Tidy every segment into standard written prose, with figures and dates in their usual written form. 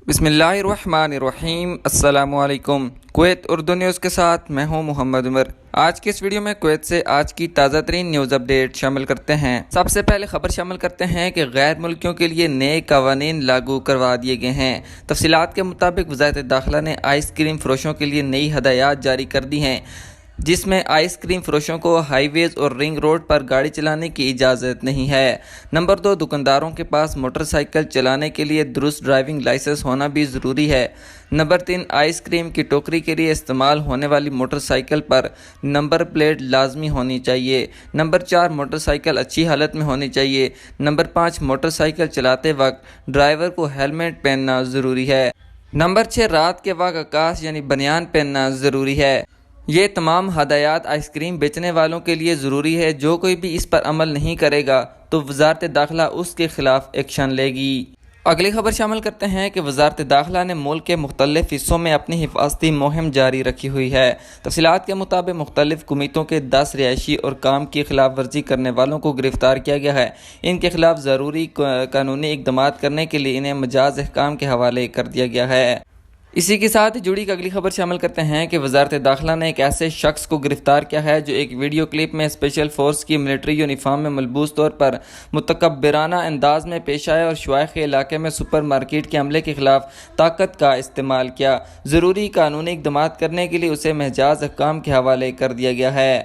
بسم اللہ الرحمن الرحیم۔ السلام علیکم۔ کویت اردو نیوز کے ساتھ میں ہوں محمد عمر۔ آج کی اس ویڈیو میں کویت سے آج کی تازہ ترین نیوز اپڈیٹ شامل کرتے ہیں۔ سب سے پہلے خبر شامل کرتے ہیں کہ غیر ملکیوں کے لیے نئے قوانین لاگو کروا دیے گئے ہیں۔ تفصیلات کے مطابق وزارت داخلہ نے آئس کریم فروشوں کے لیے نئی ہدایات جاری کر دی ہیں، جس میں آئس کریم فروشوں کو ہائی ویز اور رنگ روڈ پر گاڑی چلانے کی اجازت نہیں ہے۔ نمبر 2، دکانداروں کے پاس موٹر سائیکل چلانے کے لیے درست ڈرائیونگ لائسنس ہونا بھی ضروری ہے۔ نمبر 3، آئس کریم کی ٹوکری کے لیے استعمال ہونے والی موٹر سائیکل پر نمبر پلیٹ لازمی ہونی چاہیے۔ نمبر 4، موٹر سائیکل اچھی حالت میں ہونی چاہیے۔ نمبر 5، موٹر سائیکل چلاتے وقت ڈرائیور کو ہیلمٹ پہننا ضروری ہے۔ نمبر 6، رات کے وقت آکاش یعنی بنیان پہننا ضروری ہے۔ یہ تمام ہدایات آئس کریم بیچنے والوں کے لیے ضروری ہے۔ جو کوئی بھی اس پر عمل نہیں کرے گا تو وزارت داخلہ اس کے خلاف ایکشن لے گی۔ اگلی خبر شامل کرتے ہیں کہ وزارت داخلہ نے ملک کے مختلف حصوں میں اپنی حفاظتی مہم جاری رکھی ہوئی ہے۔ تفصیلات کے مطابق مختلف کمیٹوں کے 10 رہائشی اور کام کی خلاف ورزی کرنے والوں کو گرفتار کیا گیا ہے۔ ان کے خلاف ضروری قانونی اقدامات کرنے کے لیے انہیں مجاز احکام کے حوالے کر دیا گیا ہے۔ اسی کے ساتھ جڑی اگلی خبر شامل کرتے ہیں کہ وزارت داخلہ نے ایک ایسے شخص کو گرفتار کیا ہے جو ایک ویڈیو کلپ میں اسپیشل فورس کی ملٹری یونیفارم میں ملبوس طور پر متکبرانہ انداز میں پیش آیا اور شوائخ علاقے میں سپر مارکیٹ کے عملے کے خلاف طاقت کا استعمال کیا۔ ضروری قانونی اقدامات کرنے کے لیے اسے مجاز احکام کے حوالے کر دیا گیا ہے۔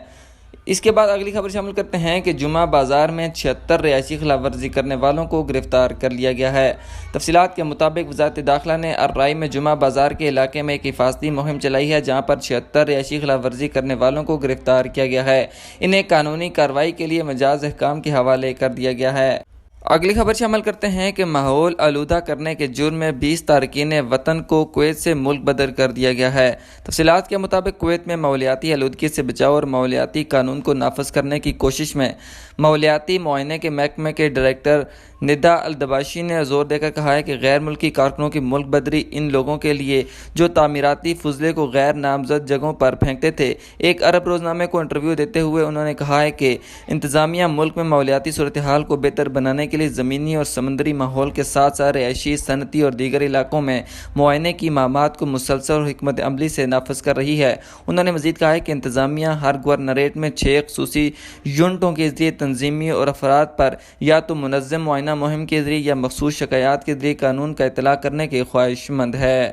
اس کے بعد اگلی خبر شامل کرتے ہیں کہ جمعہ بازار میں 76 رہائشی خلاف ورزی کرنے والوں کو گرفتار کر لیا گیا ہے۔ تفصیلات کے مطابق وزارت داخلہ نے الرائی میں جمعہ بازار کے علاقے میں ایک حفاظتی مہم چلائی ہے، جہاں پر 76 رہائشی خلاف ورزی کرنے والوں کو گرفتار کیا گیا ہے۔ انہیں قانونی کارروائی کے لیے مجاز احکام کے حوالے کر دیا گیا ہے۔ اگلی خبر شامل کرتے ہیں کہ ماحول آلودہ کرنے کے جرم میں 20 تارکین وطن کو کویت سے ملک بدر کر دیا گیا ہے۔ تفصیلات کے مطابق کویت میں ماحولیاتی آلودگی سے بچاؤ اور ماحولیاتی قانون کو نافذ کرنے کی کوشش میں ماحولیاتی معائنے کے محکمے کے ڈائریکٹر ندا الدباشی نے زور دے کر کہا ہے کہ غیر ملکی کارکنوں کی ملک بدری ان لوگوں کے لیے جو تعمیراتی فضلے کو غیر نامزد جگہوں پر پھینکتے تھے۔ ایک عرب روزنامے کو انٹرویو دیتے ہوئے انہوں نے کہا ہے کہ انتظامیہ ملک میں ماحولیاتی صورتحال کو بہتر بنانے کے لیے زمینی اور سمندری ماحول کے ساتھ ساتھ رہائشی، صنعتی اور دیگر علاقوں میں معائنے کی مہمات کو مسلسل اور حکمت عملی سے نافذ کر رہی ہے۔ انہوں نے مزید کہا ہے کہ انتظامیہ ہر گورنریٹ میں 6 خصوصی یونٹوں کے ذریعے تنظیمی اور افراد پر یا تو منظم معائنہ مہم کے ذریعے یا مخصوص شکایات کے ذریعے قانون کا اطلاع کرنے کے خواہش مند ہے۔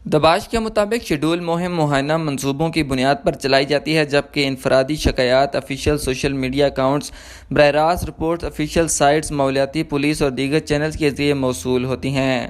دباش کے مطابق شیڈول مہم معائنہ منصوبوں کی بنیاد پر چلائی جاتی ہے، جبکہ انفرادی شکایات آفیشیل سوشل میڈیا اکاؤنٹس، براہ راست رپورٹس، آفیشیل سائٹس، ماحولیاتی پولیس اور دیگر چینلز کے ذریعے موصول ہوتی ہیں۔